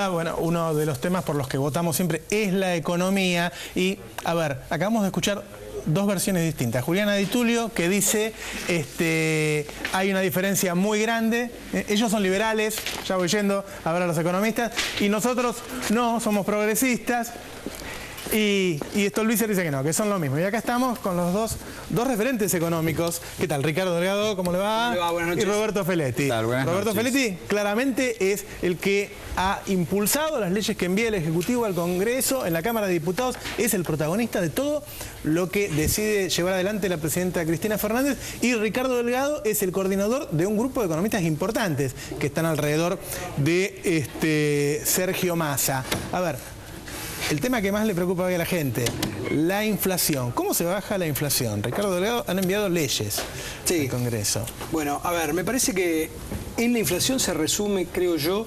duda, bueno, uno de los temas por los que votamos siempre es la economía. Y, a ver, acabamos de escuchar dos versiones distintas. Juliana Di Tulio, que dice hay una diferencia muy grande. Ellos son liberales, ya voy yendo a ver a los economistas, y nosotros no, somos progresistas. Y Stolbizer dice que no, que son lo mismo. Y acá estamos con los dos referentes económicos. ¿Qué tal? Ricardo Delgado, ¿cómo le va? ¿Cómo le va? Buenas noches. Y Roberto Feletti. ¿Qué tal? Buenas Roberto noches. Feletti claramente es el que ha impulsado las leyes que envía el Ejecutivo al Congreso, en la Cámara de Diputados. Es el protagonista de todo lo que decide llevar adelante la presidenta Cristina Fernández. Y Ricardo Delgado es el coordinador de un grupo de economistas importantes que están alrededor de Sergio Massa. A ver, el tema que más le preocupa hoy a la gente, la inflación. ¿Cómo se baja la inflación? Ricardo Delgado han enviado leyes al Congreso. Bueno, a ver, me parece que en la inflación se resume, creo yo,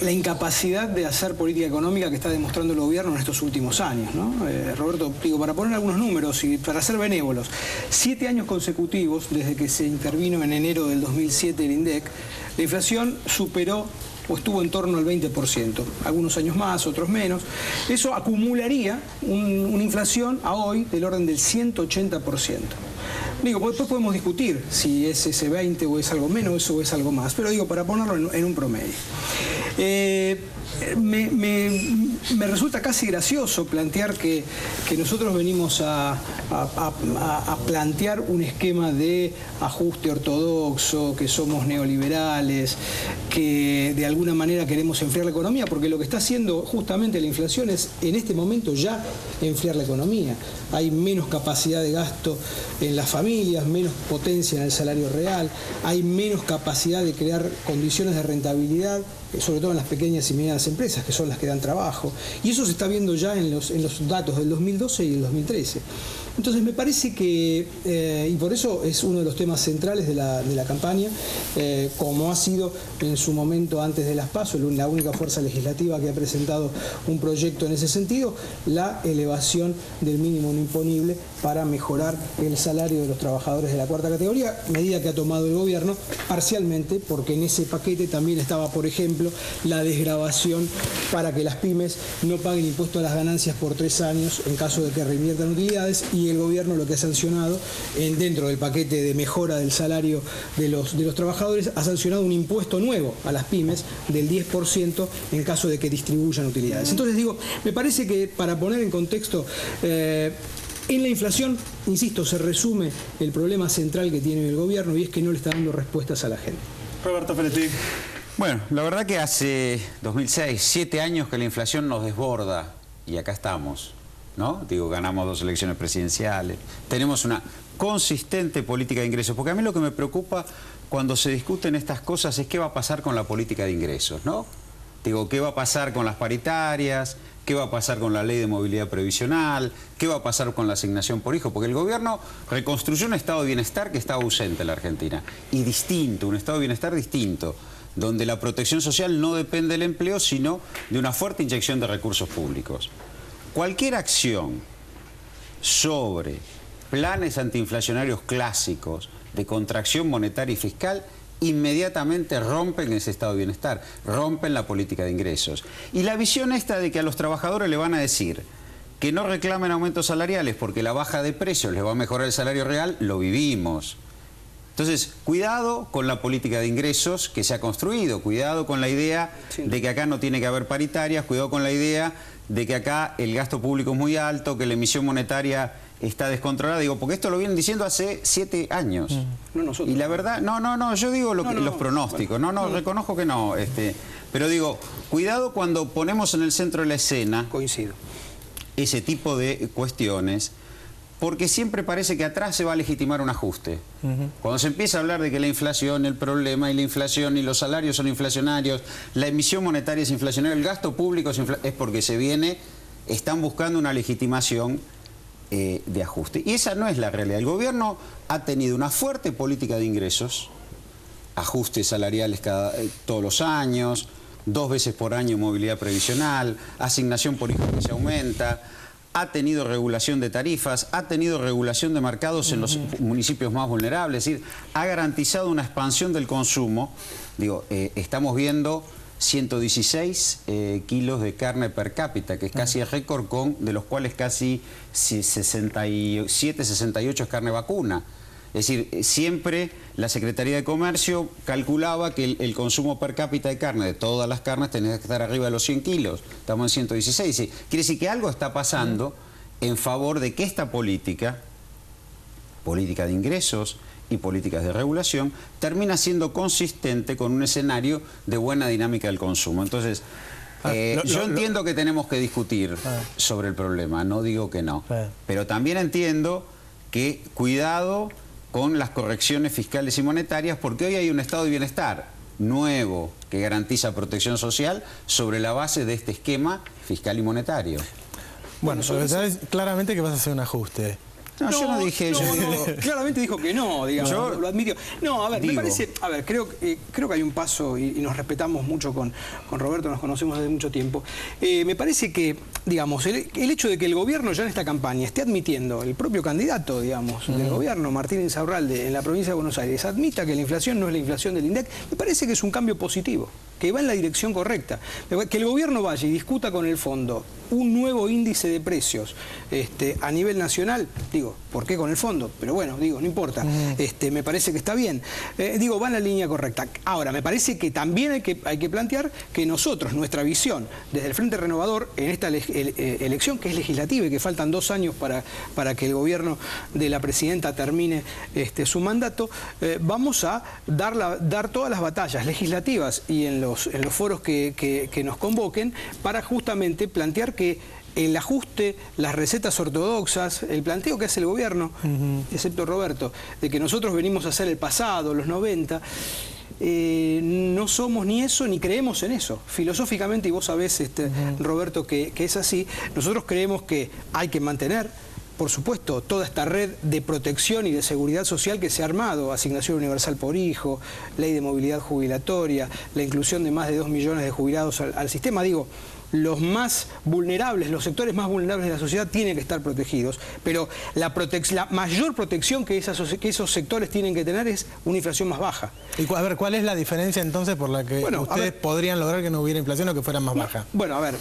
la incapacidad de hacer política económica que está demostrando el gobierno en estos últimos años, ¿no? Roberto, digo, para poner algunos números y para ser benévolos, 7 años consecutivos desde que se intervino en enero del 2007 el INDEC, la inflación superó o estuvo en torno al 20%, algunos años más, otros menos. Eso acumularía una inflación a hoy del orden del 180%. Digo, después podemos discutir si es ese 20 o es algo menos o es algo más, pero digo, para ponerlo en un promedio. Me resulta casi gracioso plantear que nosotros venimos a plantear un esquema de ajuste ortodoxo, que somos neoliberales, que de alguna manera queremos enfriar la economía, porque lo que está haciendo justamente la inflación es en este momento ya enfriar la economía. Hay menos capacidad de gasto en las familias, menos potencia en el salario real, hay menos capacidad de crear condiciones de rentabilidad, sobre todo en las pequeñas y medianas empresas, que son las que dan trabajo. Y eso se está viendo ya en los datos del 2012 y del 2013. Entonces me parece que, y por eso es uno de los temas centrales de la campaña, como ha sido en su momento antes de las PASO, la única fuerza legislativa que ha presentado un proyecto en ese sentido, la elevación del mínimo no imponible para mejorar el salario de los trabajadores de la cuarta categoría, medida que ha tomado el gobierno parcialmente, porque en ese paquete también estaba, por ejemplo, la desgravación para que las pymes no paguen impuesto a las ganancias por 3 años en caso de que reinviertan utilidades, y el gobierno lo que ha sancionado dentro del paquete de mejora del salario de los trabajadores, ha sancionado un impuesto nuevo a las pymes del 10% en caso de que distribuyan utilidades. Entonces digo, me parece que para poner en contexto, en la inflación, insisto, se resume el problema central que tiene el gobierno, y es que no le está dando respuestas a la gente. Roberto Feletti. Bueno, la verdad que hace 2006, 7 años que la inflación nos desborda, y acá estamos, ¿no? Digo, ganamos 2 elecciones presidenciales, tenemos una consistente política de ingresos, porque a mí lo que me preocupa cuando se discuten estas cosas es qué va a pasar con la política de ingresos, ¿no? Digo, ¿qué va a pasar con las paritarias? ¿Qué va a pasar con la ley de movilidad previsional? ¿Qué va a pasar con la asignación por hijo? Porque el gobierno reconstruyó un estado de bienestar que estaba ausente en la Argentina, y distinto, un estado de bienestar distinto, donde la protección social no depende del empleo, sino de una fuerte inyección de recursos públicos. Cualquier acción sobre planes antiinflacionarios clásicos de contracción monetaria y fiscal inmediatamente rompen ese estado de bienestar, rompen la política de ingresos. Y la visión esta de que a los trabajadores le van a decir que no reclamen aumentos salariales porque la baja de precios les va a mejorar el salario real, lo vivimos. Entonces, cuidado con la política de ingresos que se ha construido, cuidado con la idea de que acá no tiene que haber paritarias, cuidado con la idea de que acá el gasto público es muy alto, que la emisión monetaria está descontrolada. Digo, porque esto lo vienen diciendo hace 7 años. No nosotros. Y la verdad, no, yo digo los pronósticos, bueno, reconozco que no. Pero digo, cuidado cuando ponemos en el centro de la escena, coincido, ese tipo de cuestiones, porque siempre parece que atrás se va a legitimar un ajuste. Cuando se empieza a hablar de que la inflación, el problema, y la inflación, y los salarios son inflacionarios, la emisión monetaria es inflacionaria, el gasto público es porque están buscando una legitimación de ajuste. Y esa no es la realidad. El gobierno ha tenido una fuerte política de ingresos, ajustes salariales todos los años, 2 veces por año movilidad previsional, asignación por hijo que se aumenta, ha tenido regulación de tarifas, ha tenido regulación de mercados en los municipios más vulnerables, es decir, ha garantizado una expansión del consumo. Digo, estamos viendo 116 kilos de carne per cápita, que es casi el récord, de los cuales casi 67, 68 es carne vacuna. Es decir, siempre la Secretaría de Comercio calculaba que el consumo per cápita de carne, de todas las carnes, tenía que estar arriba de los 100 kilos. Estamos en 116. Quiere decir que algo está pasando en favor de que esta política de ingresos y políticas de regulación, termina siendo consistente con un escenario de buena dinámica del consumo. Entonces, yo entiendo que tenemos que discutir sobre el problema, no digo que no, pero también entiendo que cuidado con las correcciones fiscales y monetarias, porque hoy hay un estado de bienestar nuevo que garantiza protección social sobre la base de este esquema fiscal y monetario. Bueno, sabes claramente que vas a hacer un ajuste. No, yo no dije... Claramente dijo que no, digamos, lo admitió. No, a ver, me parece... A ver, creo que hay un paso, y nos respetamos mucho con Roberto, nos conocemos desde mucho tiempo. Me parece que, digamos, el hecho de que el gobierno ya en esta campaña esté admitiendo, el propio candidato, digamos, del gobierno, Martín Insaurralde, en la provincia de Buenos Aires, admita que la inflación no es la inflación del INDEC, me parece que es un cambio positivo, que va en la dirección correcta. Que el gobierno vaya y discuta con el fondo un nuevo índice de precios a nivel nacional, digo, ¿por qué con el fondo? Pero bueno, digo, no importa, me parece que está bien. Digo, va en la línea correcta. Ahora, me parece que también hay que plantear que nosotros, nuestra visión, desde el Frente Renovador, en esta elección que es legislativa y que faltan 2 años para que el gobierno de la presidenta termine su mandato, vamos a dar todas las batallas legislativas y en los foros que nos convoquen para justamente plantear que el ajuste, las recetas ortodoxas, el planteo que hace el gobierno, excepto Roberto, de que nosotros venimos a hacer el pasado, los 90, no somos ni eso ni creemos en eso. Filosóficamente, y vos sabés, Roberto, que es así, nosotros creemos que hay que mantener, por supuesto, toda esta red de protección y de seguridad social que se ha armado, asignación universal por hijo, ley de movilidad jubilatoria, la inclusión de más de 2 millones de jubilados al sistema. Digo, los más vulnerables, los sectores más vulnerables de la sociedad tienen que estar protegidos, pero la mayor protección que esos sectores tienen que tener es una inflación más baja. Y a ver, ¿cuál es la diferencia entonces por la que ustedes podrían lograr que no hubiera inflación o que fuera más baja? Bueno, a ver,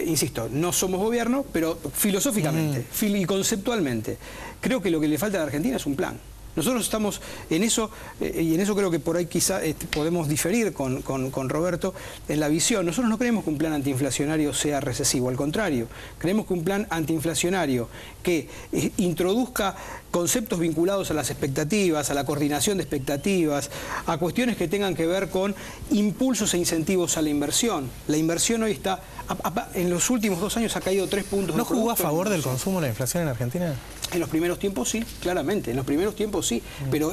insisto, no somos gobierno, pero filosóficamente y conceptualmente, creo que lo que le falta a la Argentina es un plan. Nosotros estamos en eso, y en eso creo que por ahí quizá podemos diferir con Roberto en la visión. Nosotros no creemos que un plan antiinflacionario sea recesivo, al contrario, creemos que un plan antiinflacionario que introduzca conceptos vinculados a las expectativas, a la coordinación de expectativas, a cuestiones que tengan que ver con impulsos e incentivos a la inversión. La inversión hoy está, en los últimos 2 años ha caído 3 puntos. ¿No jugó a favor del consumo la inflación en Argentina? En los primeros tiempos sí, claramente, en los primeros tiempos sí, pero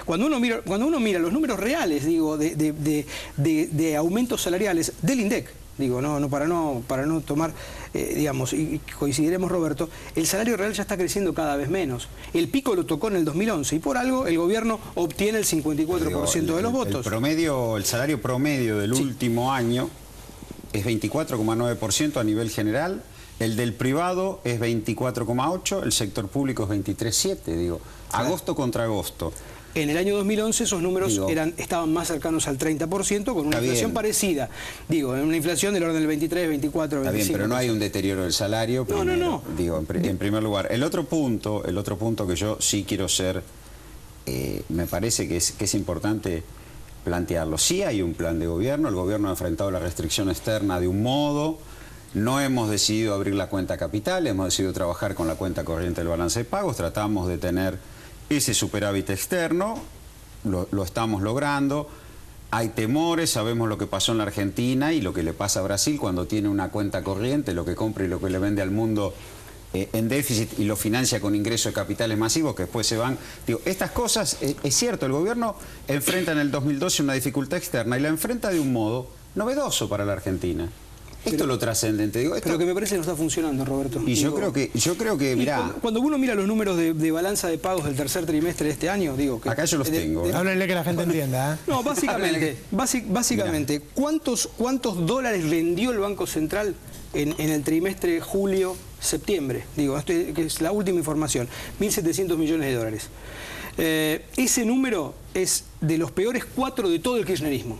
cuando uno mira los números reales, digo, de aumentos salariales del INDEC, digo, para no tomar, digamos, y coincidiremos, Roberto, el salario real ya está creciendo cada vez menos. El pico lo tocó en el 2011 y por algo el gobierno obtiene el 54% de los votos. El salario promedio del último año es 24,9% a nivel general. El del privado es 24,8%, el sector público es 23,7%, digo, agosto contra agosto. En el año 2011 esos números estaban más cercanos al 30%, con una inflación parecida. Digo, en una inflación del orden del 23, 24, 25%. Está bien, pero no hay un deterioro del salario. Primero, no. Digo, en primer lugar. El otro punto que yo sí quiero ser, me parece que es importante plantearlo. Sí hay un plan de gobierno, el gobierno ha enfrentado la restricción externa de un modo. No hemos decidido abrir la cuenta capital, hemos decidido trabajar con la cuenta corriente del balance de pagos, tratamos de tener ese superávit externo, lo estamos logrando. Hay temores, sabemos lo que pasó en la Argentina y lo que le pasa a Brasil cuando tiene una cuenta corriente, lo que compra y lo que le vende al mundo en déficit y lo financia con ingreso de capitales masivos que después se van. Digo, estas cosas, es cierto, el gobierno enfrenta en el 2012 una dificultad externa y la enfrenta de un modo novedoso para la Argentina. Esto es lo trascendente. Digo, pero que me parece que no está funcionando, Roberto. Y yo creo que mirá... Cuando uno mira los números de balanza de pagos del tercer trimestre de este año, digo... Que acá yo los tengo. Háblenle que la gente entienda. No, básicamente, ¿cuántos dólares vendió el Banco Central en el trimestre julio-septiembre? Digo, que es la última información. 1.700 millones de dólares. Ese número es de los peores 4 de todo el kirchnerismo.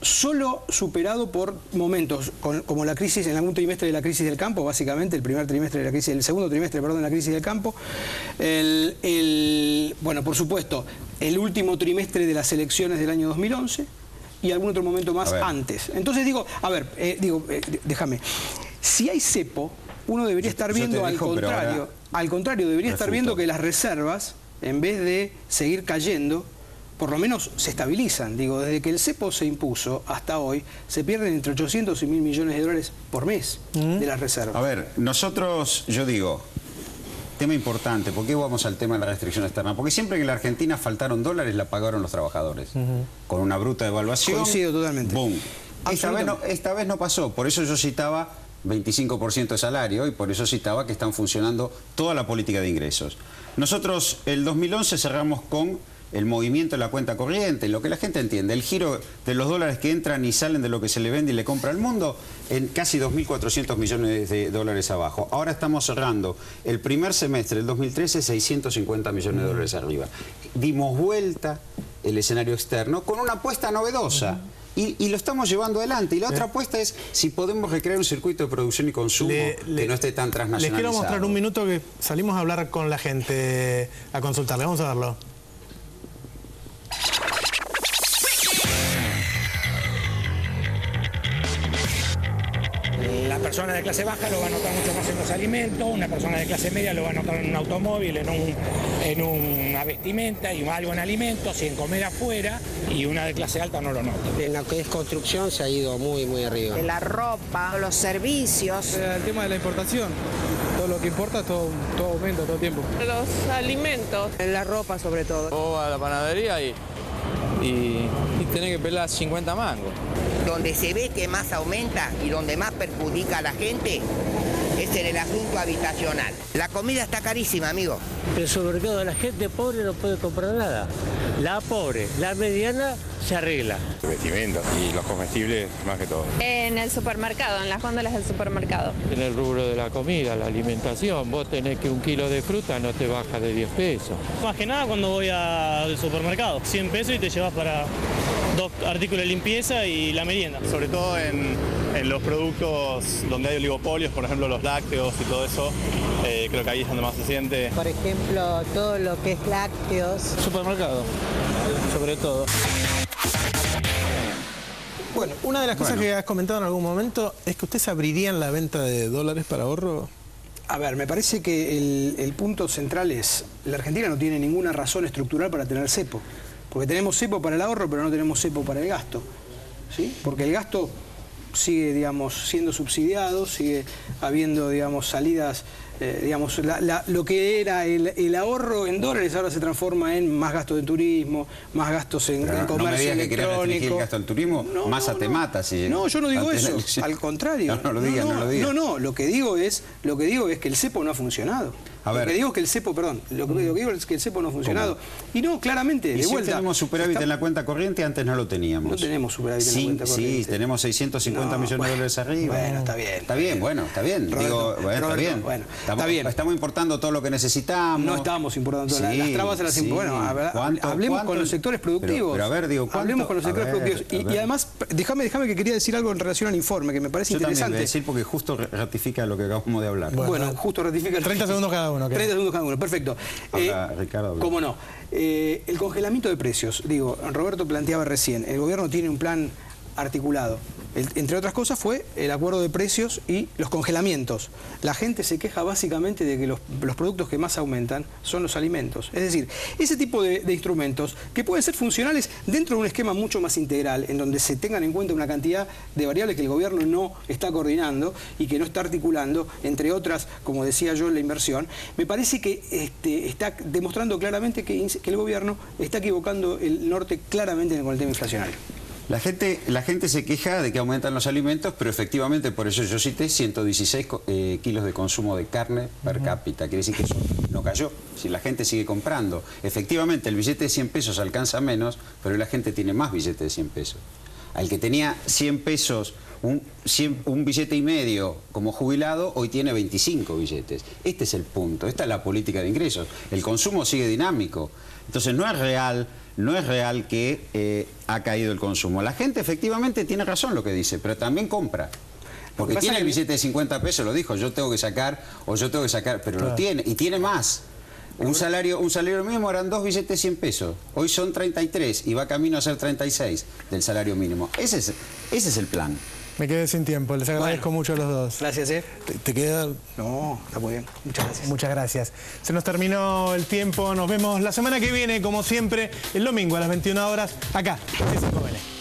solo superado por momentos como la crisis, en algún trimestre de la crisis del campo, básicamente, el segundo trimestre, perdón, de la crisis del campo, bueno, por supuesto, el último trimestre de las elecciones del año 2011 y algún otro momento más antes. Entonces digo, déjame, si hay cepo, uno debería estar viendo al contrario, debería estar viendo que las reservas, en vez de seguir cayendo, por lo menos se estabilizan. Digo, desde que el cepo se impuso hasta hoy, se pierden entre 800 y 1.000 millones de dólares por mes de las reservas. A ver, nosotros, yo digo, tema importante, ¿por qué vamos al tema de la restricción externa? Porque siempre que en la Argentina faltaron dólares, la pagaron los trabajadores. Con una bruta devaluación. Coincido totalmente. ¡Boom! Esta vez no pasó, por eso yo citaba 25% de salario y por eso citaba que están funcionando toda la política de ingresos. Nosotros el 2011 cerramos con el movimiento de la cuenta corriente, lo que la gente entiende, el giro de los dólares que entran y salen de lo que se le vende y le compra al mundo, en casi 2.400 millones de dólares abajo. Ahora estamos cerrando el primer semestre del 2013, 650 millones de dólares arriba. Dimos vuelta el escenario externo con una apuesta novedosa. Y lo estamos llevando adelante. Y la otra apuesta es si podemos recrear un circuito de producción y consumo que no esté tan transnacionalizado. Les quiero mostrar un minuto que salimos a hablar con la gente, a consultarle. Vamos a verlo. La persona de clase baja lo va a notar mucho más en los alimentos, una persona de clase media lo va a notar en un automóvil, en una vestimenta y algo en alimentos y en comer afuera, y una de clase alta no lo nota. En lo que es construcción se ha ido muy arriba. La ropa, los servicios. El tema de la importación, todo lo que importa, todo aumenta todo el tiempo. Los alimentos. La ropa sobre todo. O a la panadería y tenés que pelar 50 mangos. Donde se ve que más aumenta y donde más perjudica a la gente es en el asunto habitacional. La comida está carísima, amigo. El supermercado de la gente pobre no puede comprar nada. La pobre, la mediana se arregla. Vestimenta y los comestibles más que todo. En el supermercado, en las góndolas del supermercado. En el rubro de la comida, la alimentación, vos tenés que 1 kilo de fruta no te baja de 10 pesos. Más que nada cuando voy al supermercado, 100 pesos y te llevas para 2 artículos de limpieza y la merienda. Sobre todo en los productos donde hay oligopolios, por ejemplo los lácteos y todo eso, creo que ahí es donde más se siente. Por ejemplo, todo lo que es lácteos. Supermercado, sobre todo. Bueno, una de las cosas que has comentado en algún momento es que ustedes abrirían la venta de dólares para ahorro. A ver, me parece que el punto central es, la Argentina no tiene ninguna razón estructural para tener cepo. Porque tenemos cepo para el ahorro, pero no tenemos cepo para el gasto. ¿Sí? Porque el gasto sigue, digamos, siendo subsidiado, sigue habiendo, digamos, salidas, digamos, lo que era el ahorro en dólares ahora se transforma en más gastos de turismo, más gastos en comercio no me digas electrónico. Que querés restringir el gasto del turismo, Massa te mata. Si no, yo no digo eso, al contrario. No lo digas. No, lo que digo es que el cepo no ha funcionado. Lo que digo es que el cepo, lo que digo es que el cepo no ha funcionado. Y no, claramente, de vuelta. Tenemos superávit en la cuenta corriente, antes no lo teníamos. No tenemos superávit en la cuenta corriente. Sí, tenemos 650 millones de dólares arriba. Bueno, está bien. Está bien, bueno, está bien. Roberto, Digo, está bien. Bueno, está bien. Estamos importando todo lo que necesitamos. No estamos importando todo. Las trabas se las importamos. Bueno, hablemos con los sectores productivos. Pero a ver, digo, hablemos con los sectores productivos. Y además, déjame que quería decir algo en relación al informe, que me parece interesante. Yo también voy a decir porque justo ratifica lo que acabamos de hablar. Bueno, justo ratifica. 30 segundos cada uno. 30 segundos cada uno. Perfecto. Ricardo. ¿Cómo no? El congelamiento de precios. Digo, Roberto planteaba recién, el gobierno tiene un plan articulado. Entre otras cosas fue el acuerdo de precios y los congelamientos. La gente se queja básicamente de que los productos que más aumentan son los alimentos. Es decir, ese tipo de instrumentos que pueden ser funcionales dentro de un esquema mucho más integral, en donde se tengan en cuenta una cantidad de variables que el gobierno no está coordinando y que no está articulando, entre otras, como decía yo, la inversión, me parece que está demostrando claramente que el gobierno está equivocando el norte claramente con el tema inflacionario. La gente se queja de que aumentan los alimentos, pero efectivamente, por eso yo cité 116 kilos de consumo de carne per cápita. Quiere decir que eso no cayó, si la gente sigue comprando. Efectivamente, el billete de 100 pesos alcanza menos, pero la gente tiene más billetes de 100 pesos. Al que tenía 100 pesos, un billete y medio como jubilado, hoy tiene 25 billetes. Este es el punto, esta es la política de ingresos. El consumo sigue dinámico. Entonces no es real no es real que ha caído el consumo. La gente efectivamente tiene razón lo que dice, pero también compra. Porque tiene el billete de 50 pesos, lo dijo, yo tengo que sacar, pero lo tiene, y tiene más. Un salario mínimo eran 2 billetes de 100 pesos, hoy son 33 y va camino a ser 36 del salario mínimo. Ese es el plan. Me quedé sin tiempo, les agradezco mucho a los dos. Gracias, ¿Te queda? No, está muy bien. Muchas gracias. Muchas gracias. Se nos terminó el tiempo, nos vemos la semana que viene, como siempre, el domingo a las 21 horas, acá, en C5N.